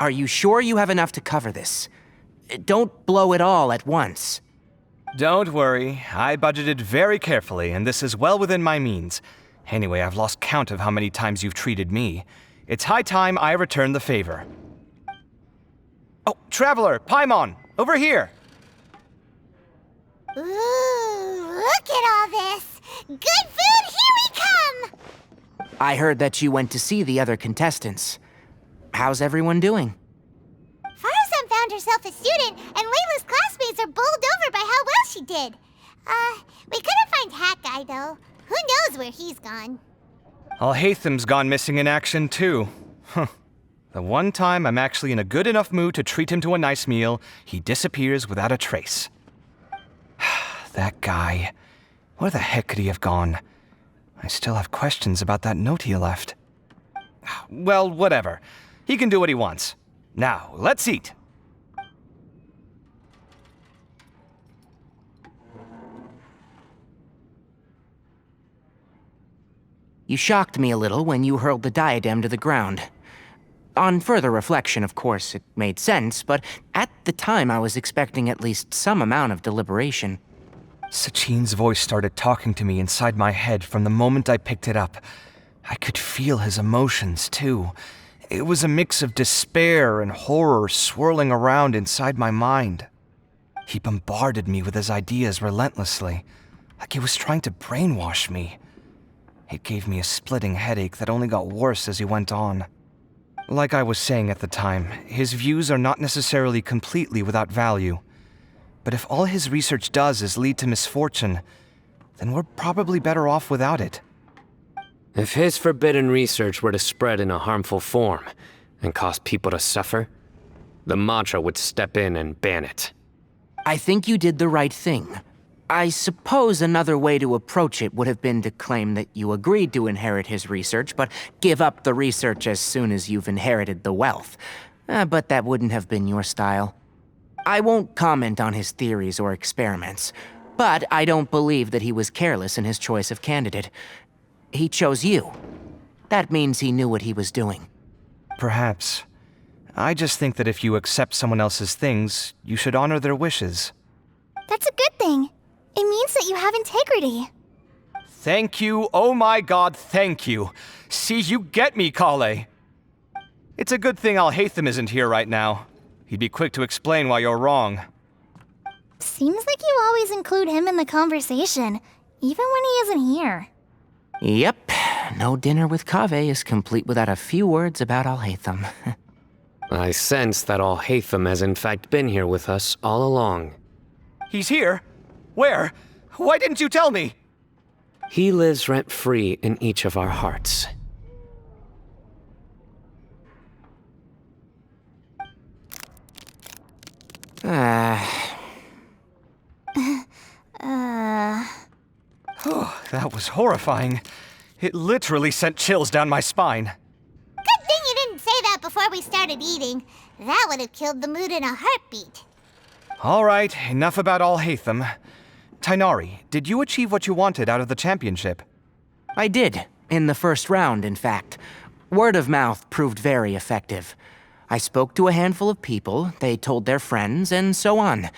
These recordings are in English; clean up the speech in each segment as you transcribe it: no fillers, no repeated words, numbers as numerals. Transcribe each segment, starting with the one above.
Are you sure you have enough to cover this? Don't blow it all at once. Don't worry, I budgeted very carefully, and this is well within my means. Anyway, I've lost count of how many times you've treated me. It's high time I return the favor. Oh, Traveler, Paimon, over here! Ooh, look at all this! Good food, here we come! I heard that you went to see the other contestants. How's everyone doing? Farazan found herself a student, and Layla's classmates are bowled over by how well she did. We couldn't find Hat Guy, though. Who knows where he's gone? Alhaitham's gone missing in action, too. Huh. The one time I'm actually in a good enough mood to treat him to a nice meal, he disappears without a trace. That guy. Where the heck could he have gone? I still have questions about that note he left. Well, whatever. He can do what he wants. Now, let's eat. You shocked me a little when you hurled the diadem to the ground. On further reflection, of course, it made sense, but at the time I was expecting at least some amount of deliberation. Sachin's voice started talking to me inside my head from the moment I picked it up. I could feel his emotions, too. It was a mix of despair and horror swirling around inside my mind. He bombarded me with his ideas relentlessly, like he was trying to brainwash me. It gave me a splitting headache that only got worse as he went on. Like I was saying at the time, his views are not necessarily completely without value. But if all his research does is lead to misfortune, then we're probably better off without it. If his forbidden research were to spread in a harmful form and cause people to suffer, the mantra would step in and ban it. I think you did the right thing. I suppose another way to approach it would have been to claim that you agreed to inherit his research, but give up the research as soon as you've inherited the wealth. But that wouldn't have been your style. I won't comment on his theories or experiments, but I don't believe that he was careless in his choice of candidate. He chose you. That means he knew what he was doing. Perhaps. I just think that if you accept someone else's things, you should honor their wishes. That's a good thing. It means that you have integrity. Thank you, oh my god, thank you. See, you get me, Kale. It's a good thing Alhaitham isn't here right now. He'd be quick to explain why you're wrong. Seems like you always include him in the conversation, even when he isn't here. Yep, no dinner with Kave is complete without a few words about Alhaitham. I sense that Alhaitham has in fact been here with us all along. He's here? Where? Why didn't you tell me? He lives rent-free in each of our hearts. Oh, that was horrifying. It literally sent chills down my spine. Good thing you didn't say that before we started eating. That would have killed the mood in a heartbeat. All right, enough about Alhaitham. Tainari, did you achieve what you wanted out of the championship? I did, in the first round, in fact. Word of mouth proved very effective. I spoke to a handful of people, they told their friends, and so on.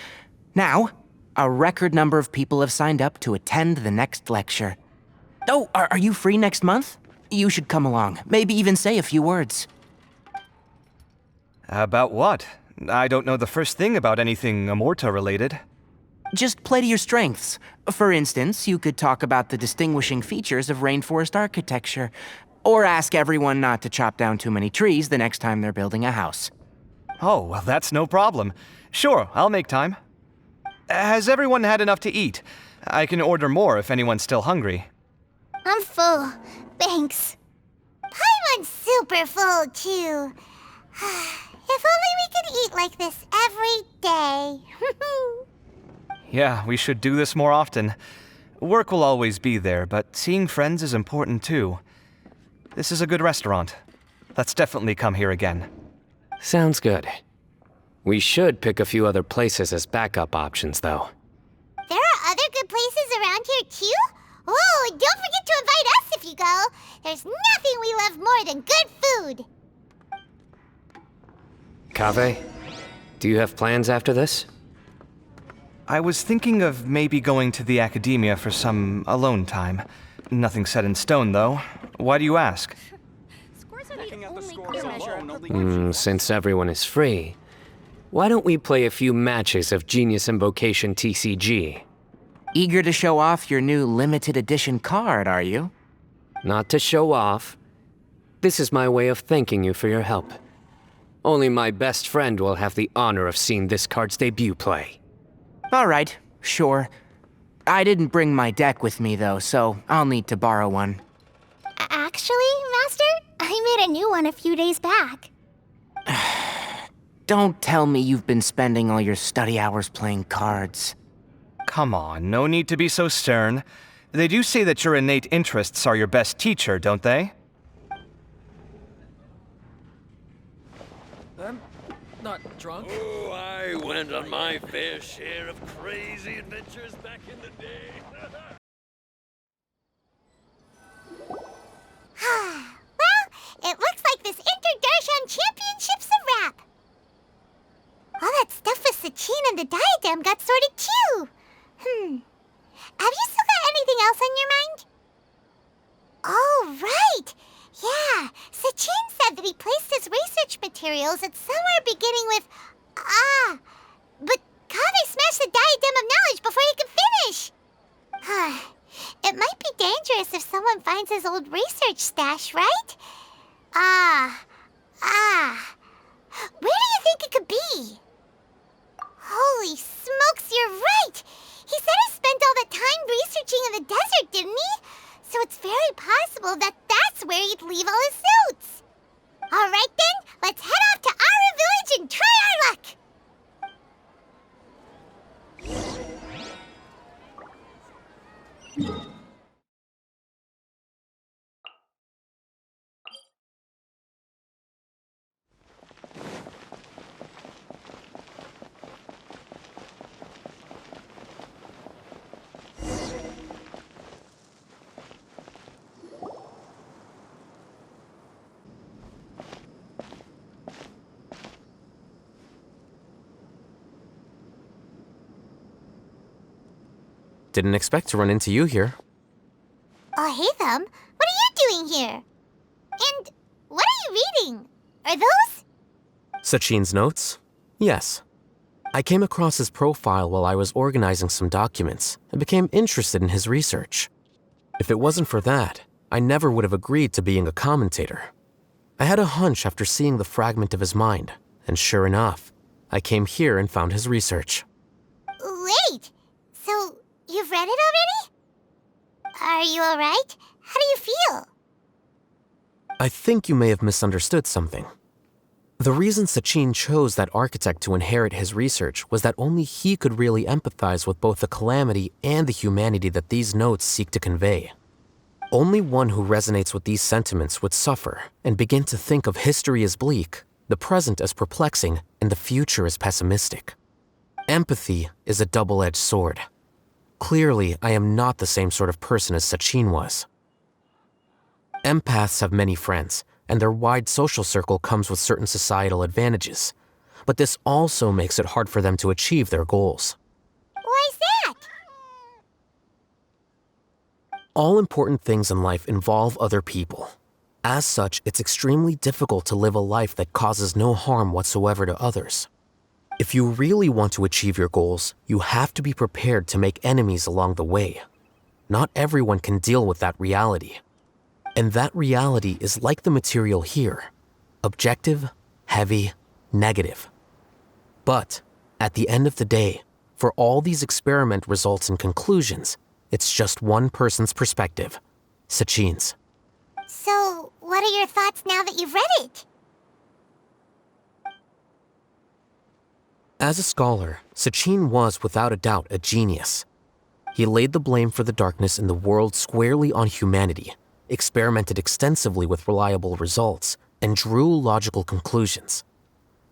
Now, a record number of people have signed up to attend the next lecture. Oh, are you free next month? You should come along, maybe even say a few words. About what? I don't know the first thing about anything Amorta-related. Just play to your strengths. For instance, you could talk about the distinguishing features of rainforest architecture, or ask everyone not to chop down too many trees the next time they're building a house. Oh, well, that's no problem. Sure, I'll make time. Has everyone had enough to eat? I can order more if anyone's still hungry. I'm full. Thanks. Paimon's super full, too. If only we could eat like this every day. Yeah, we should do this more often. Work will always be there, but seeing friends is important too. This is a good restaurant. Let's definitely come here again. Sounds good. We should pick a few other places as backup options, though. There are other good places around here, too? Oh, and don't forget to invite us if you go. There's nothing we love more than good food. Kaveh, do you have plans after this? I was thinking of maybe going to the academia for some alone time. Nothing set in stone, though. Why do you ask? Since everyone is free, why don't we play a few matches of Genius Invocation TCG? Eager to show off your new limited edition card, are you? Not to show off. This is my way of thanking you for your help. Only my best friend will have the honor of seeing this card's debut play. All right, sure. I didn't bring my deck with me, though, so I'll need to borrow one. Actually, Master, I made a new one a few days back. Don't tell me you've been spending all your study hours playing cards. Come on, no need to be so stern. They do say that your innate interests are your best teacher, don't they? I'm not drunk. Oh, I went on my fair share of crazy adventures back in the day. Well, it looks like this Inter-Darshan Championship's a wrap. All that stuff with Sachin and the diadem got sorted too. Have you still got anything else on your mind? Oh, right. Yeah, Sachin said that he placed his research materials at somewhere beginning with but Kaveh smashed the diadem of knowledge before he could finish. It might be dangerous if someone finds his old research stash, right? Where do you think it could be? Holy smokes, you're right! He said he spent all that time researching in the desert, didn't he? So it's very possible that that's where he'd leave all his suits. All right then, let's head off to Aru Village and try our luck! Didn't expect to run into you here. Oh, hey, Thumb. What are you doing here? And what are you reading? Are those? Sachin's notes? Yes. I came across his profile while I was organizing some documents and became interested in his research. If it wasn't for that, I never would have agreed to being a commentator. I had a hunch after seeing the fragment of his mind, and sure enough, I came here and found his research. Wait! So, you've read it already? Are you alright? How do you feel? I think you may have misunderstood something. The reason Sachin chose that architect to inherit his research was that only he could really empathize with both the calamity and the humanity that these notes seek to convey. Only one who resonates with these sentiments would suffer and begin to think of history as bleak, the present as perplexing, and the future as pessimistic. Empathy is a double-edged sword. Clearly, I am not the same sort of person as Sachin was. Empaths have many friends, and their wide social circle comes with certain societal advantages. But this also makes it hard for them to achieve their goals. Why's that? All important things in life involve other people. As such, it's extremely difficult to live a life that causes no harm whatsoever to others. If you really want to achieve your goals, you have to be prepared to make enemies along the way. Not everyone can deal with that reality. And that reality is like the material here. Objective, heavy, negative. But, at the end of the day, for all these experiment results and conclusions, it's just one person's perspective, Sachin's. So, what are your thoughts now that you've read it? As a scholar, Sachin was without a doubt a genius. He laid the blame for the darkness in the world squarely on humanity, experimented extensively with reliable results, and drew logical conclusions.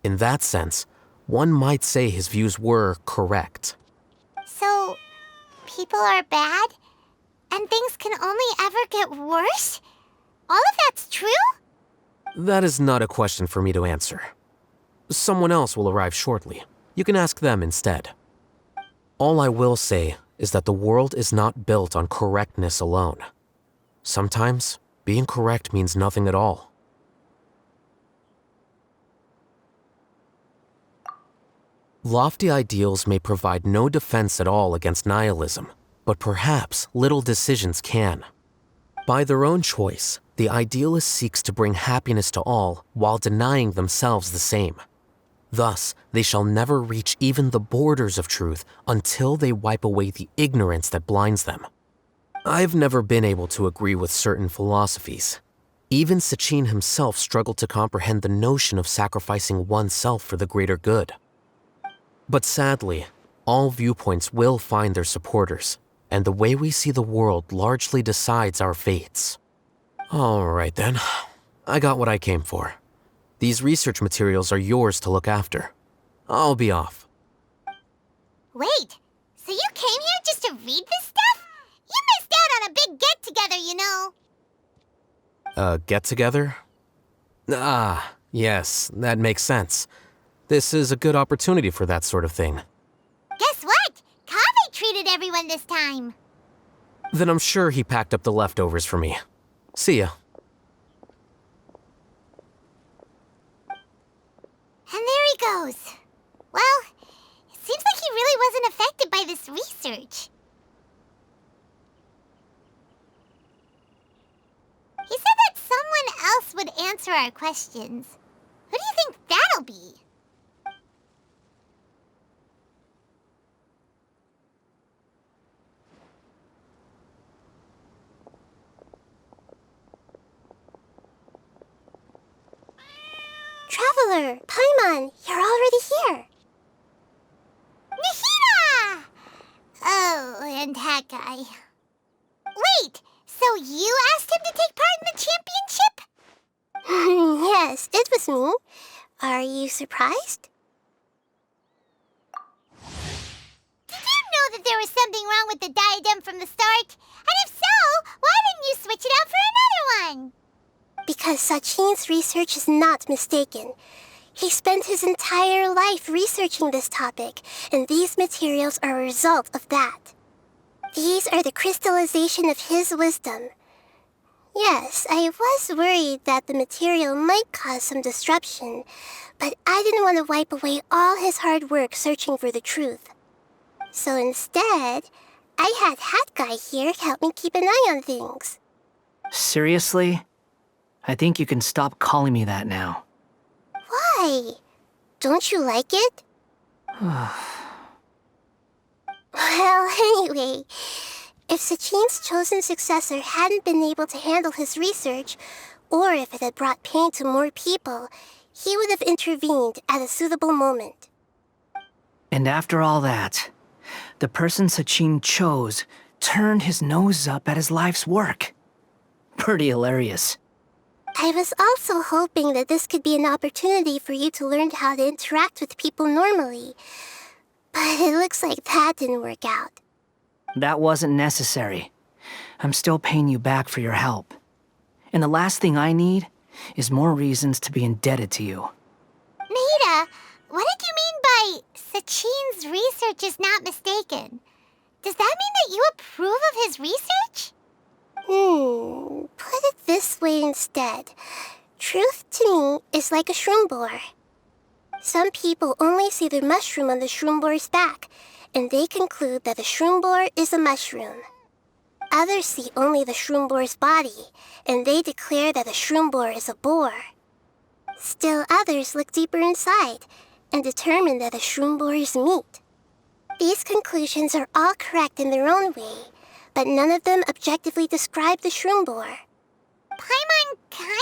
In that sense, one might say his views were correct. So, people are bad? And things can only ever get worse? All of that's true? That is not a question for me to answer. Someone else will arrive shortly. You can ask them instead. All I will say is that the world is not built on correctness alone. Sometimes, being correct means nothing at all. Lofty ideals may provide no defense at all against nihilism, but perhaps little decisions can. By their own choice, the idealist seeks to bring happiness to all while denying themselves the same. Thus, they shall never reach even the borders of truth until they wipe away the ignorance that blinds them. I've never been able to agree with certain philosophies. Even Sachin himself struggled to comprehend the notion of sacrificing oneself for the greater good. But sadly, all viewpoints will find their supporters, and the way we see the world largely decides our fates. All right then, I got what I came for. These research materials are yours to look after. I'll be off. Wait, so you came here just to read this stuff? You missed out on a big get-together, you know. A get-together? Ah, yes, that makes sense. This is a good opportunity for that sort of thing. Guess what? Kaveh treated everyone this time. Then I'm sure he packed up the leftovers for me. See ya. And there he goes. Well, it seems like he really wasn't affected by this research. He said that someone else would answer our questions. Who do you think that'll be? Traveler, Paimon, you're already here. Nihina! Oh, and that guy. Wait, so you asked him to take part in the championship? Yes, it was me. Are you surprised? Did you know that there was something wrong with the diadem from the start? And if so, why didn't you switch it out for another one? Because Sachin's research is not mistaken. He spent his entire life researching this topic, and these materials are a result of that. These are the crystallization of his wisdom. Yes, I was worried that the material might cause some disruption, but I didn't want to wipe away all his hard work searching for the truth. So instead, I had Hat Guy here help me keep an eye on things. Seriously? I think you can stop calling me that now. Why? Don't you like it? Well, anyway, if Sachin's chosen successor hadn't been able to handle his research, or if it had brought pain to more people, he would have intervened at a suitable moment. And after all that, the person Sachin chose turned his nose up at his life's work. Pretty hilarious. I was also hoping that this could be an opportunity for you to learn how to interact with people normally. But it looks like that didn't work out. That wasn't necessary. I'm still paying you back for your help. And the last thing I need is more reasons to be indebted to you. Nahida, what did you mean by Sachin's research is not mistaken? Does that mean that you approve of his research? Put it this way instead. Truth to me is like a shroom boar. Some people only see the mushroom on the shroom boar's back, and they conclude that the shroom boar is a mushroom. Others see only the shroom boar's body, and they declare that the shroom boar is a boar. Still others look deeper inside, and determine that the shroom boar is meat. These conclusions are all correct in their own way, but none of them objectively describe the shroom boar. Paimon kinda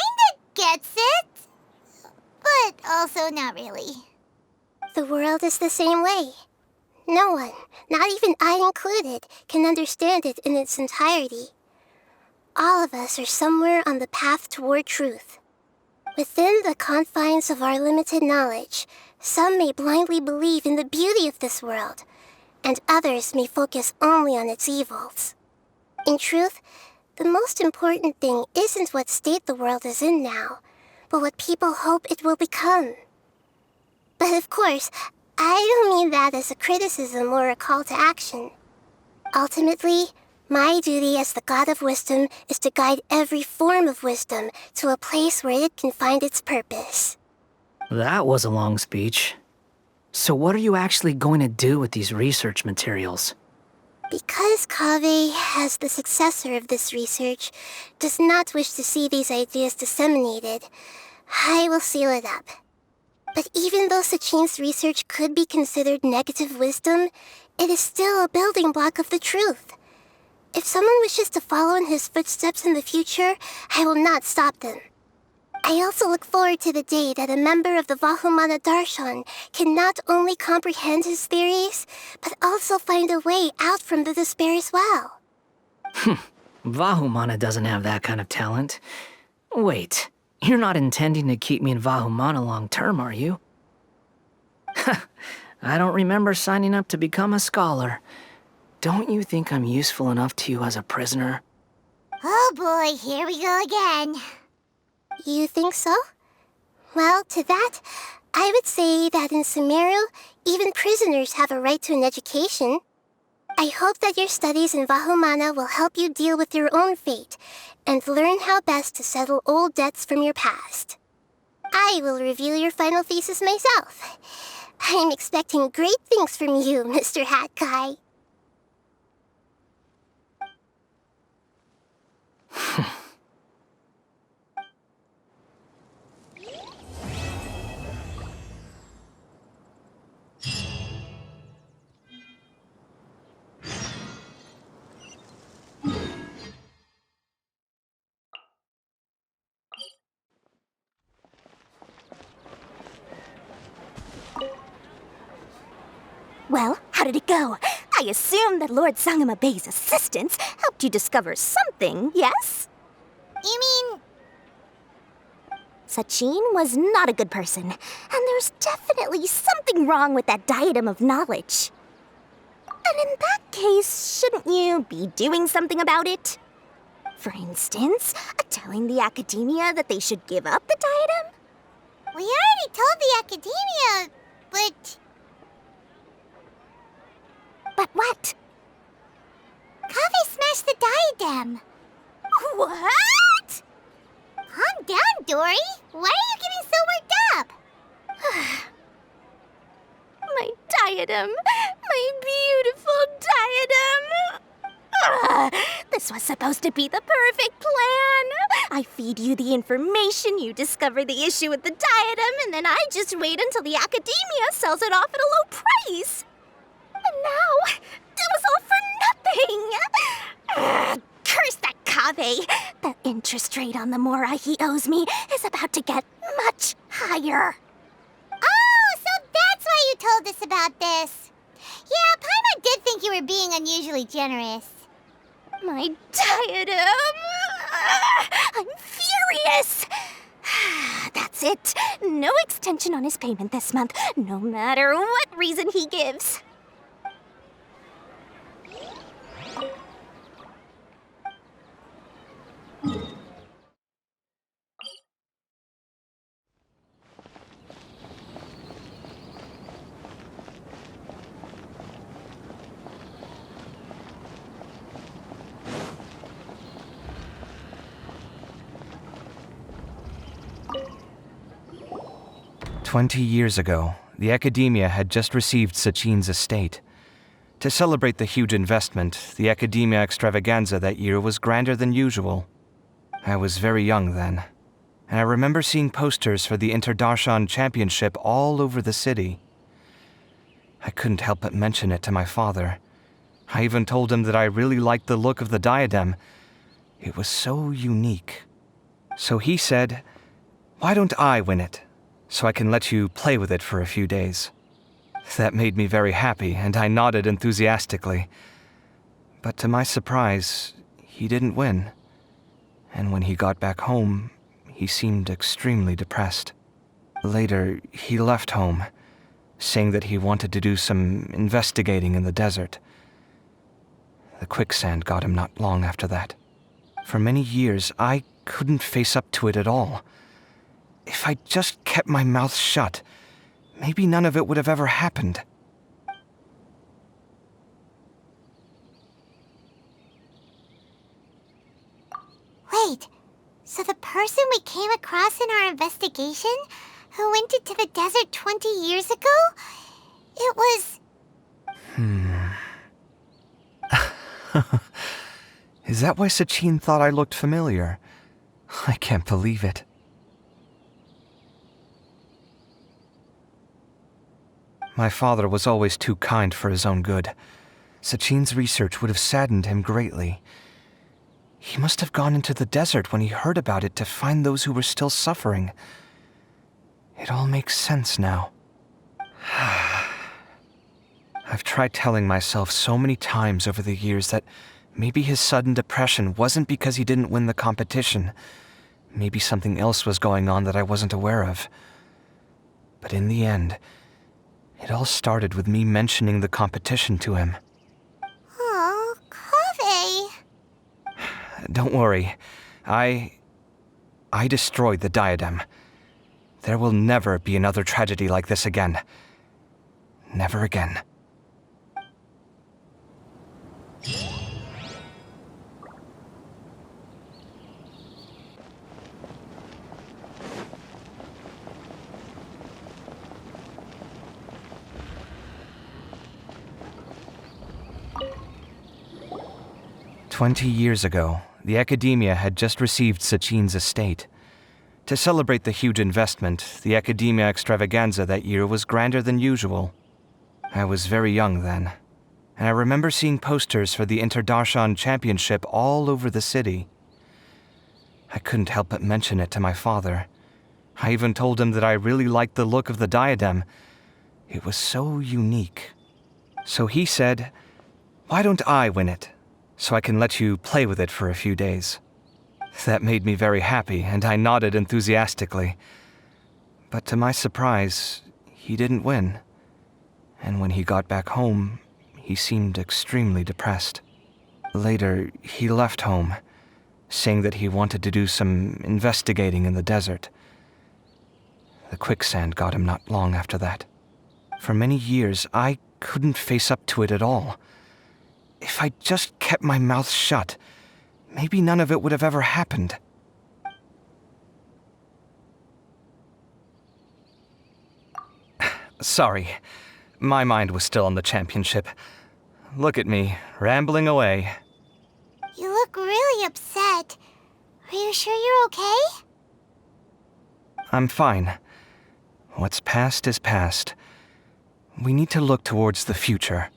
gets it, but also not really. The world is the same way. No one, not even I included, can understand it in its entirety. All of us are somewhere on the path toward truth. Within the confines of our limited knowledge, some may blindly believe in the beauty of this world, and others may focus only on its evils. In truth, the most important thing isn't what state the world is in now, but what people hope it will become. But of course, I don't mean that as a criticism or a call to action. Ultimately, my duty as the God of Wisdom is to guide every form of wisdom to a place where it can find its purpose. That was a long speech. So what are you actually going to do with these research materials? Because Kaveh, as the successor of this research, does not wish to see these ideas disseminated, I will seal it up. But even though Sachin's research could be considered negative wisdom, it is still a building block of the truth. If someone wishes to follow in his footsteps in the future, I will not stop them. I also look forward to the day that a member of the Vahumana Darshan can not only comprehend his theories, but also find a way out from the despair as well. Vahumana doesn't have that kind of talent. Wait, you're not intending to keep me in Vahumana long term, are you? I don't remember signing up to become a scholar. Don't you think I'm useful enough to you as a prisoner? Oh boy, here we go again. You think so? Well, to that, I would say that in Sumeru, even prisoners have a right to an education. I hope that your studies in Vahumana will help you deal with your own fate and learn how best to settle old debts from your past. I will review your final thesis myself. I'm expecting great things from you, Mr. Hat Guy. Well, how did it go? I assume that Lord Sangama Bey's assistants helped you discover something, yes? You mean... Sachin was not a good person, and there's definitely something wrong with that diadem of knowledge. And in that case, shouldn't you be doing something about it? For instance, telling the academia that they should give up the diadem? We already told the academia, but... But what? Kaveh smashed the diadem. What? Calm down, Dory. Why are you getting so worked up? My diadem. My beautiful diadem. This was supposed to be the perfect plan. I feed you the information, you discover the issue with the diadem, and then I just wait until the academia sells it off at a low price. And now, it was all for nothing. Curse that Kaveh. The interest rate on the mora he owes me is about to get much higher. Oh, so that's why you told us about this. Yeah, Paimon did think you were being unusually generous. My diadem. I'm furious. That's it. No extension on his payment this month, no matter what reason he gives. "20 years ago, the academia had just received Sachin's estate. To celebrate the huge investment, the academia extravaganza that year was grander than usual. I was very young then, and I remember seeing posters for the Interdarshan Championship all over the city. I couldn't help but mention it to my father. I even told him that I really liked the look of the diadem. It was so unique. So he said, "Why don't I win it, so I can let you play with it for a few days?" That made me very happy, and I nodded enthusiastically. But to my surprise, he didn't win. And when he got back home, he seemed extremely depressed. Later, he left home, saying that he wanted to do some investigating in the desert. The quicksand got him not long after that. For many years, I couldn't face up to it at all. If I just kept my mouth shut, maybe none of it would have ever happened. Wait, so the person we came across in our investigation, who went into the desert 20 years ago, it was... Is that why Sachin thought I looked familiar? I can't believe it. My father was always too kind for his own good. Sachin's research would have saddened him greatly. He must have gone into the desert when he heard about it to find those who were still suffering. It all makes sense now. I've tried telling myself so many times over the years that maybe his sudden depression wasn't because he didn't win the competition. Maybe something else was going on that I wasn't aware of. But in the end, it all started with me mentioning the competition to him. Oh, Kaveh. Don't worry. I destroyed the diadem. There will never be another tragedy like this again. Never again. "20 years ago, the Academia had just received Sachin's estate. To celebrate the huge investment, the Academia extravaganza that year was grander than usual. I was very young then, and I remember seeing posters for the Interdarshan Championship all over the city. I couldn't help but mention it to my father. I even told him that I really liked the look of the diadem. It was so unique. So he said, 'Why don't I win it, so I can let you play with it for a few days?' That made me very happy, and I nodded enthusiastically. But to my surprise, he didn't win. And when he got back home, he seemed extremely depressed. Later, he left home, saying that he wanted to do some investigating in the desert. The quicksand got him not long after that. For many years, I couldn't face up to it at all. If I just kept my mouth shut, maybe none of it would have ever happened. Sorry, my mind was still on the championship. Look at me, rambling away. You look really upset. Are you sure you're okay? I'm fine. What's past is past. We need to look towards the future.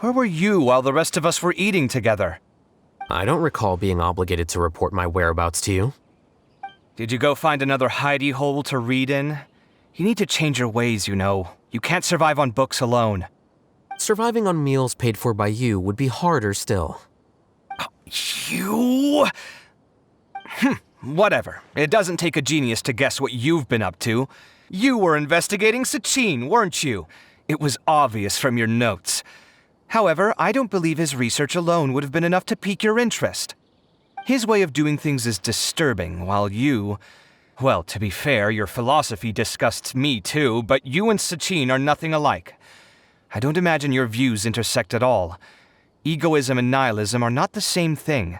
Where were you while the rest of us were eating together? I don't recall being obligated to report my whereabouts to you. Did you go find another hidey hole to read in? You need to change your ways, you know. You can't survive on books alone. Surviving on meals paid for by you would be harder still. You? Whatever. It doesn't take a genius to guess what you've been up to. You were investigating Sachin, weren't you? It was obvious from your notes. However, I don't believe his research alone would have been enough to pique your interest. His way of doing things is disturbing, while you... Well, to be fair, your philosophy disgusts me too, but you and Sachin are nothing alike. I don't imagine your views intersect at all. Egoism and nihilism are not the same thing.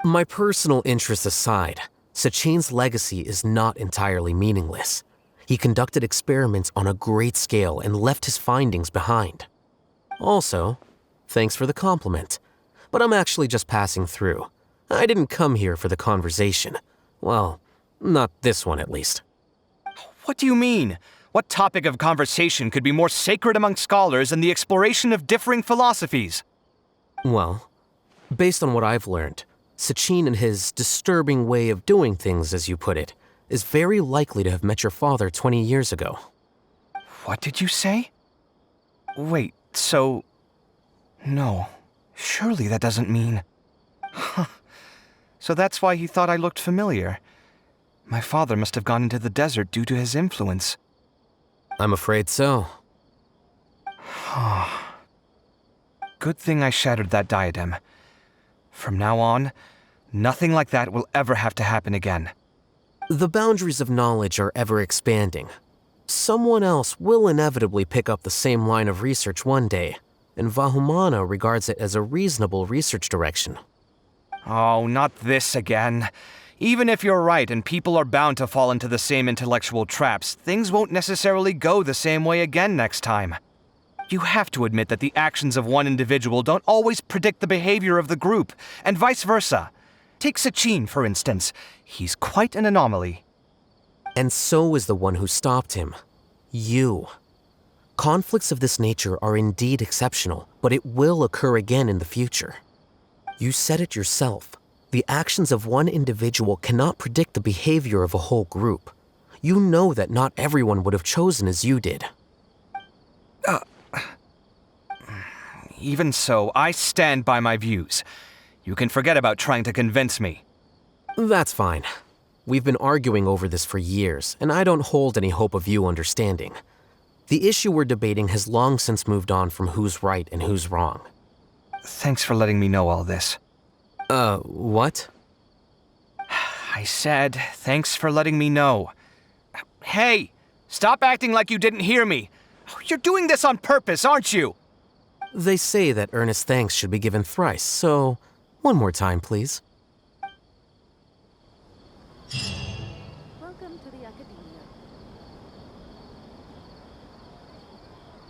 My personal interests aside, Sachin's legacy is not entirely meaningless. He conducted experiments on a great scale and left his findings behind. Also, thanks for the compliment, but I'm actually just passing through. I didn't come here for the conversation. Well, not this one at least. What do you mean? What topic of conversation could be more sacred among scholars than the exploration of differing philosophies? Well, based on what I've learned, Sachin and his disturbing way of doing things, as you put it, is very likely to have met your father 20 years ago. What did you say? Wait, so... No, Surely that doesn't mean... Huh. So that's why he thought I looked familiar. My father must have gone into the desert due to his influence. I'm afraid so. Good thing I shattered that diadem. From now on, nothing like that will ever have to happen again. The boundaries of knowledge are ever expanding. Someone else will inevitably pick up the same line of research one day, and Vahumana regards it as a reasonable research direction. Oh, not this again. Even if you're right and people are bound to fall into the same intellectual traps, things won't necessarily go the same way again next time. You have to admit that the actions of one individual don't always predict the behavior of the group, and vice versa. Take Sachin, for instance. He's quite an anomaly. And so is the one who stopped him. You. Conflicts of this nature are indeed exceptional, but it will occur again in the future. You said it yourself. The actions of one individual cannot predict the behavior of a whole group. You know that not everyone would have chosen as you did. Even so, I stand by my views. You can forget about trying to convince me. That's fine. We've been arguing over this for years, and I don't hold any hope of you understanding. The issue we're debating has long since moved on from who's right and who's wrong. Thanks for letting me know all this. What? I said, thanks for letting me know. Hey, stop acting like you didn't hear me. You're doing this on purpose, aren't you? They say that earnest thanks should be given thrice, so one more time, please. Welcome to the Academia.